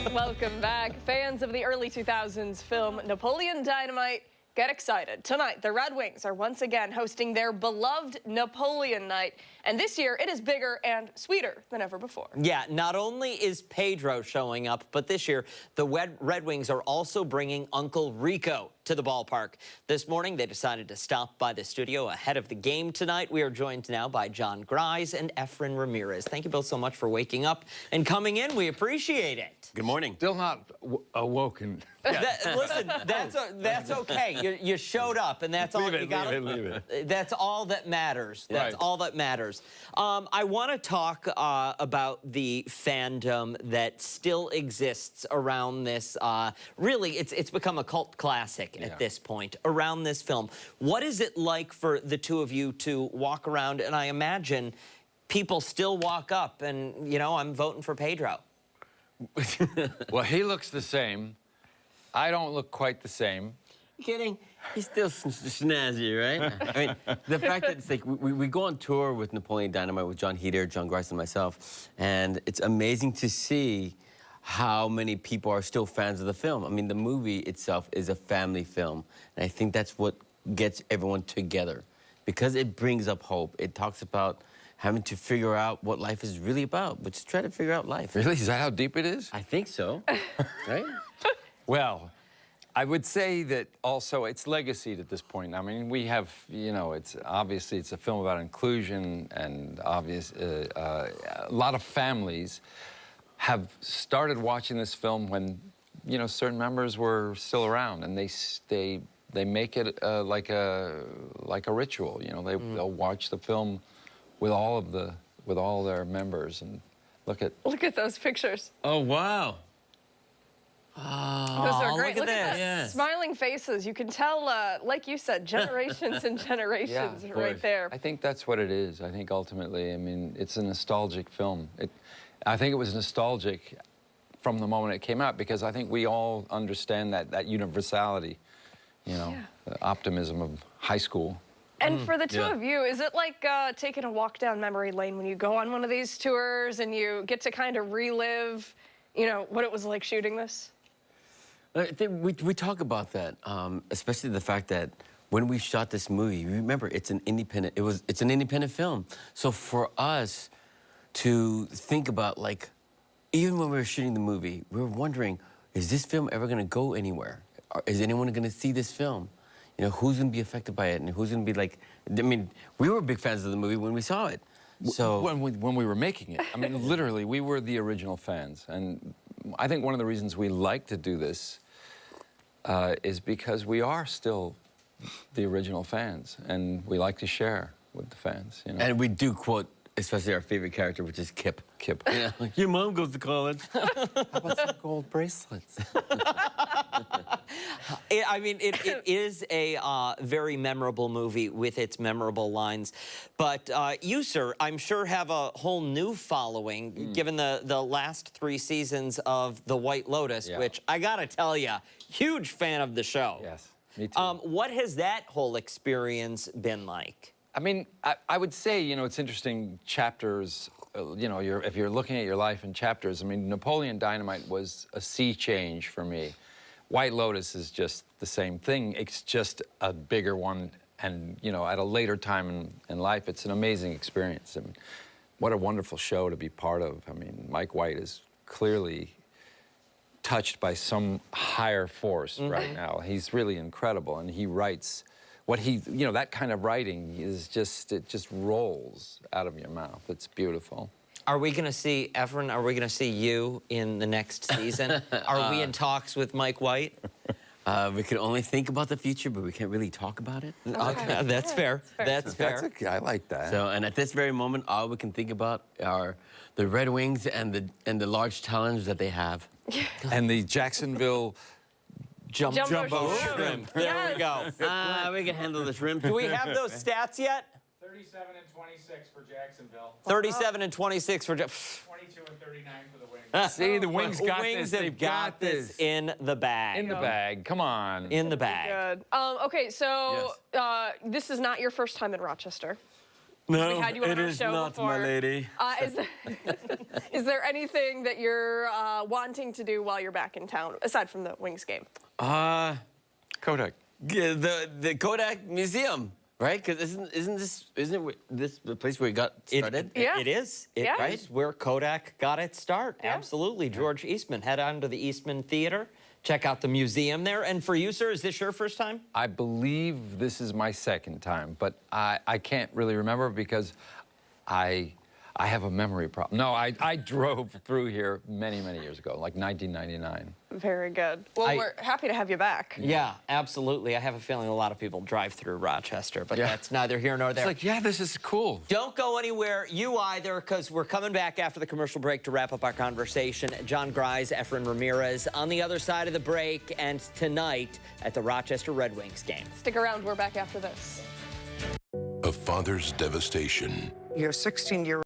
Welcome back. Fans of the early 2000s film Napoleon Dynamite, get excited. Tonight, the Red Wings are once again hosting their beloved Napoleon Night. And this year, it is bigger and sweeter than ever before. Yeah, not only is Pedro showing up, but this year, the Red Wings are also bringing Uncle Rico to the ballpark. This morning, they decided to stop by the studio ahead of the game tonight. We are joined now by John Gries and Efren Ramirez. Thank you both so much for waking up and coming in. We appreciate it. Good morning. Still not awoken. Listen, that's okay. You showed up, and that's all you got. Leave it. That's all that matters. That's all that matters. I want to talk about the fandom that still exists around this. Really, it's become a cult classic at this point around this film. What is it like for the two of you to walk around? And I imagine people still walk up, and I'm voting for Pedro. Well, he looks the same. I don't look quite the same. Kidding? He's still snazzy, right? I mean, the fact that it's like we go on tour with Napoleon Dynamite with John Heder, John Gries, and myself, and it's amazing to see how many people are still fans of the film. I mean, the movie itself is a family film, and I think that's what gets everyone together because it brings up hope. It talks about having to figure out what life is really about, which is try to figure out life. Really? Is that how deep it is? I think so, right? Well, I would say that also it's legacy at this point. I mean, we have, it's obviously it's a film about inclusion, and a lot of families have started watching this film when, certain members were still around, and they make it like a ritual. They'll watch the film with all their members, and look at those pictures. Oh, wow. Those are great. Look at the this. smiling faces. You can tell, like you said, generations and generations right there. I think that's what it is. I think ultimately, I mean, it's a nostalgic film. I think it was nostalgic from the moment it came out because I think we all understand that universality, the optimism of high school. And for the two of you, is it like taking a walk down memory lane when you go on one of these tours and you get to kind of relive, what it was like shooting this? I think we talk about that, especially the fact that when we shot this movie, remember it's an independent film. So for us to think about, like, even when we were shooting the movie, we were wondering, is this film ever going to go anywhere? Is anyone going to see this film? Who's going to be affected by it, and who's going to be like? I mean, we were big fans of the movie when we saw it. So when we were making it, I mean, literally, we were the original fans, and I think one of the reasons we like to do this is because we are still the original fans, and we like to share with the fans. And we do quote, especially our favorite character, which is Kip. Kip. Like, your mom goes to college. How about some gold bracelets? It is a very memorable movie with its memorable lines. But you, sir, I'm sure have a whole new following, given the last 3 seasons of The White Lotus, which I gotta tell you, huge fan of the show. Yes, me too. What has that whole experience been like? I mean, I would say, it's interesting, chapters, if you're looking at your life in chapters, I mean, Napoleon Dynamite was a sea change for me. White Lotus is just the same thing. It's just a bigger one, and, at a later time in life, it's an amazing experience. I mean, what a wonderful show to be part of. I mean, Mike White is clearly touched by some higher force right now. He's really incredible, and he writes what that kind of writing is it just rolls out of your mouth. It's beautiful. Are we going to see, Efren, are we going to see you in the next season? Are we in talks with Mike White? We can only think about the future, but we can't really talk about it. Okay, that's fair. That's fair. Okay. I like that. So, and at this very moment, all we can think about are the Red Wings and the large challenge that they have. And the Jacksonville Jumbo shrimp. shrimp. There we go. We can handle the shrimp. Do we have those stats yet? 37 and 26 for Jacksonville. 37 and 26 for 22 and 39 for the Wings. See, the Wings got Wings this. have got this in the bag. In the bag. Come on. In the bag. Good. Okay, so this is not your first time in Rochester. No, We had you on it our is show not, before. my lady. Is there anything that you're wanting to do while you're back in town, aside from the Wings game? Kodak. Yeah, the Kodak Museum, right? Because isn't this the place where it got started? Yeah. It is. It Yeah. is where Kodak got its start. Yeah. Absolutely. George Eastman. Head on to the Eastman Theater. Check out the museum there. And for you, sir, is this your first time? I believe this is my second time, but I can't really remember because I have a memory problem. No, I drove through here many, many years ago, like 1999. Very good. Well, we're happy to have you back. Yeah, absolutely. I have a feeling a lot of people drive through Rochester, but Yeah. that's neither here nor there. It's like, yeah, this is cool. Don't go anywhere, you either, because we're coming back after the commercial break to wrap up our conversation. John Gries, Efren Ramirez on the other side of the break, and tonight at the Rochester Red Wings game. Stick around. We're back after this. A father's devastation. Your 16-year-old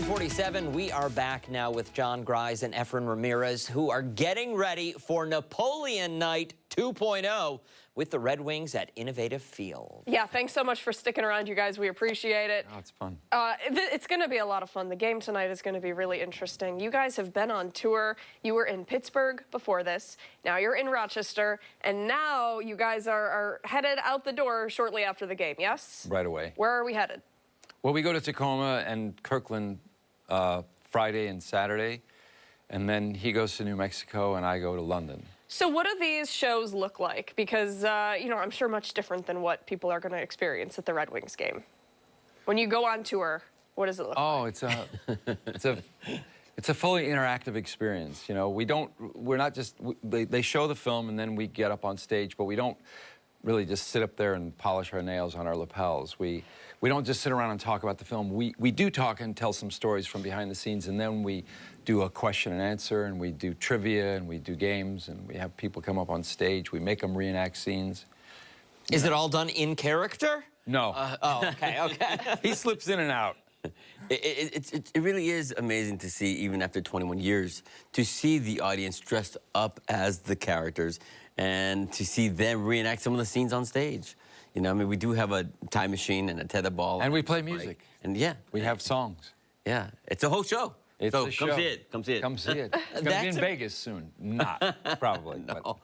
.47, we are back now with John Gries and Efren Ramirez, who are getting ready for Napoleon Night 2.0 with the Red Wings at Innovative Field. Yeah, thanks so much for sticking around, you guys. We appreciate it. Oh, it's fun. It's going to be a lot of fun. The game tonight is going to be really interesting. You guys have been on tour. You were in Pittsburgh before this. Now you're in Rochester. And now you guys are headed out the door shortly after the game, yes? Right away. Where are we headed? Well, we go to Tacoma and Kirkland Friday and Saturday, and then he goes to New Mexico and I go to London. So what do these shows look like? Because, you know, I'm sure much different than what people are going to experience at the Red Wings game. When you go on tour, what does it look like? Oh, it's a fully interactive experience. You know, we're not just, they show the film and then we get up on stage, but we don't really just sit up there and polish our nails on our lapels. We don't just sit around and talk about the film. We do talk and tell some stories from behind the scenes, and then we do a question and answer, and we do trivia, and we do games, and we have people come up on stage. We make them reenact scenes. Is it all done in character? No. Oh, okay, okay. He slips in and out. It really is amazing to see, even after 21 years, to see the audience dressed up as the characters and to see them reenact some of the scenes on stage. You know, I mean, we do have a time machine and a tetherball. And we play music. And yeah. We have songs. Yeah. It's a whole show. It's so a show. Come see it. Come see it. Come see it. It's going to be in Vegas soon. Not, probably. No.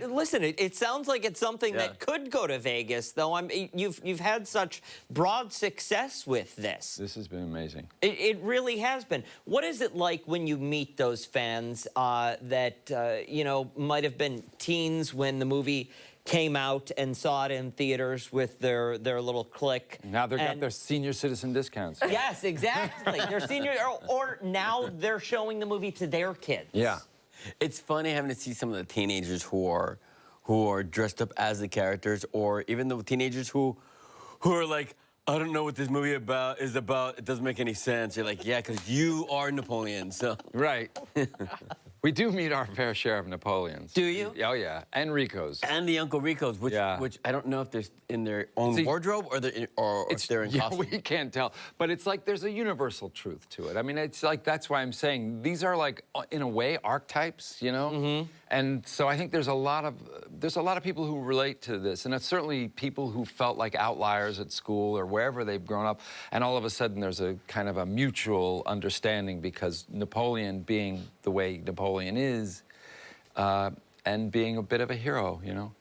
Listen, it sounds like it's something that could go to Vegas, though. You've had such broad success with this. This has been amazing. It really has been. What is it like when you meet those fans that, you know, might have been teens when the movie came out and saw it in theaters with their little clique. Now they've got their senior citizen discounts. Yes, exactly. They're senior, or now they're showing the movie to their kids. Yeah. It's funny having to see some of the teenagers who are dressed up as the characters, or even the teenagers who are like, I don't know what this movie is about. It doesn't make any sense. You're like, yeah, because you are Napoleon, so. Right. We do meet our fair share of Napoleons. Do you? Oh, yeah. And Ricos. And the Uncle Ricos, which I don't know if they're in their own wardrobe or if they're in costume. We can't tell. But it's like there's a universal truth to it. I mean, it's like, that's why I'm saying these are like, in a way, archetypes, you know? Mm-hmm. And so I think there's a lot of people who relate to this. And it's certainly people who felt like outliers at school or wherever they've grown up. And all of a sudden there's a kind of a mutual understanding because Napoleon being the way Napoleon is, and being a bit of a hero, you know?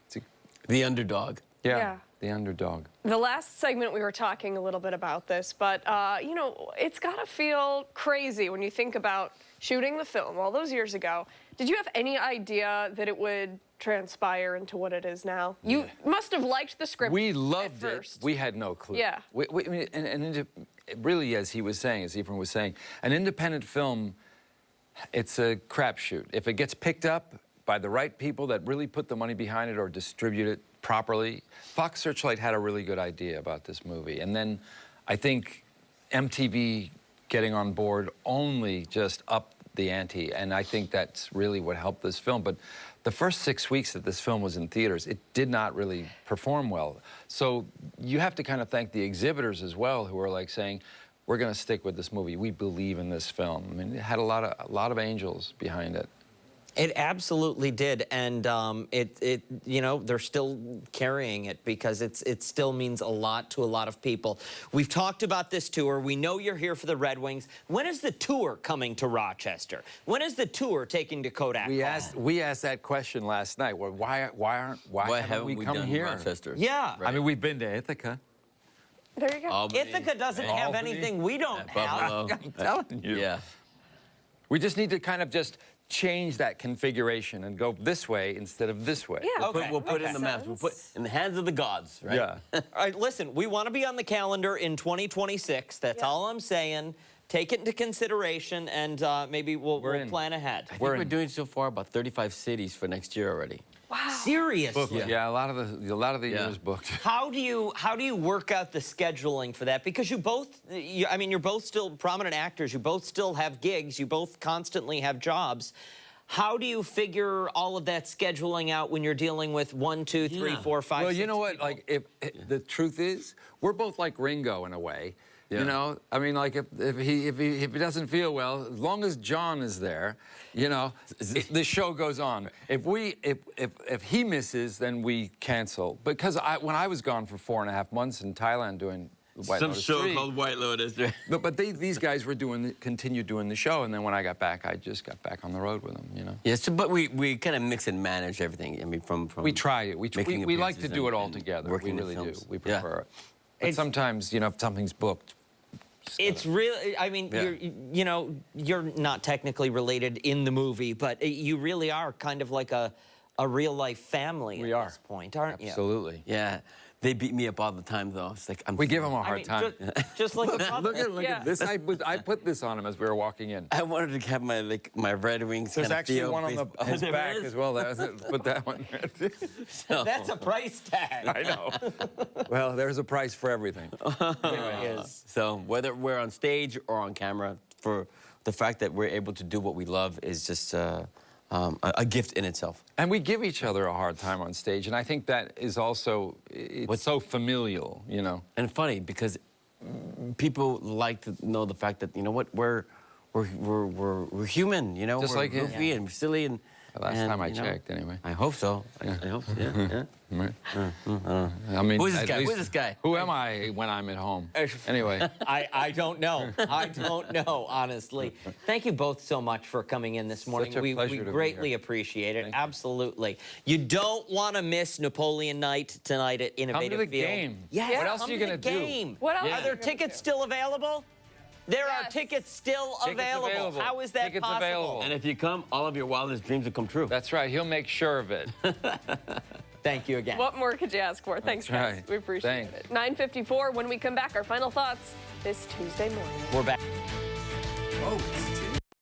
The underdog. Yeah, the underdog. The last segment we were talking a little bit about this, but, you know, it's got to feel crazy when you think about shooting the film all those years ago. Did you have any idea that it would transpire into what it is now? You must have liked the script. We loved at it. first. We had no clue. Yeah. And really, as he was saying, as Efren was saying, an independent film, it's a crapshoot. If it gets picked up by the right people that really put the money behind it or distribute it properly, Fox Searchlight had a really good idea about this movie. And then I think MTV getting on board only just upped the ante, and I think that's really what helped this film. But the first 6 weeks that this film was in theaters, it did not really perform well. So you have to kind of thank the exhibitors as well, who are like saying, we're going to stick with this movie. We believe in this film. I mean, it had a lot of angels behind it. It absolutely did, and you know, they're still carrying it because it still means a lot to a lot of people. We've talked about this tour. We know you're here for the Red Wings. When is the tour coming to Rochester? When is the tour taking to Kodak? We asked that question last night. Well, why haven't we come done here? Rochester? Yeah. Right. I mean, we've been to Ithaca. There you go. Albany, Ithaca doesn't have anything we don't have. Buffalo. I'm telling you. Yeah. We just need to kind of just change that configuration and go this way instead of this way. Yeah. Okay. We'll put it in the maps. We'll put in the hands of the gods, right? Yeah. All right, listen, we want to be on the calendar in 2026. That's all I'm saying. Take it into consideration, and maybe we'll plan ahead. I think we're doing so far about 35 cities for next year already. Wow. Seriously? Yeah, a lot of the years booked. How do you work out the scheduling for that? Because I mean, you're both still prominent actors. You both still have gigs. You both constantly have jobs. How do you figure all of that scheduling out when you're dealing with 1, 2, 3, 4, 5, Well, 6 you know what? people? Like, if the truth is, we're both like Ringo in a way. You know, I mean, like if he doesn't feel well, as long as John is there, you know, the show goes on. If he misses, then we cancel. Because when I was gone for 4.5 months in Thailand doing White Lotus 3, Some show called White Lotus. but these guys were continued doing the show, and then when I got back, I just got back on the road with them. You know. Yes, but we kind of mix and manage everything. I mean, from we try it. We like to do it all and together. working We the really do. films. We prefer it. But sometimes, you know, if something's booked. It's really, I mean, you're not technically related in the movie, but you really are kind of like a real life family at this point, aren't you? Absolutely. Yeah. They beat me up all the time, though. It's like We give them a hard time. Just like Look at this. I put this on him as we were walking in. I wanted to have my Red Wings. There's kind of actually feel one on his there back is? as well. Put that one there. That's a price tag. I know. Well, there's a price for everything. So whether we're on stage or on camera, for the fact that we're able to do what we love is just a gift in itself. And we give each other a hard time on stage, and I think that is also what's so familial, you know. And funny because people like to know the fact that, you know what, we're human, you know. Just we're like goofy and silly and. Last time I checked, anyway. I hope so. I hope so. Yeah. I mean, Who's this guy? Who's this guy? Who am I when I'm at home? Anyway. I don't know. I don't know, honestly. Thank you both so much for coming in this morning. Such a We pleasure to be greatly here. appreciate it. Absolutely. You don't want to miss Napoleon Night tonight at Innovative Come to the Field. game. Yes, What else come are you to gonna the do? game. What else? Are there tickets still available? There are tickets still available. How is that Tickets possible? available. And if you come, all of your wildest dreams will come true. That's right. He'll make sure of it. Thank you again. What more could you ask for? Thanks, guys. right. We appreciate Thanks. it. 9:54. When we come back, our final thoughts this Tuesday morning. We're back. Oh, it's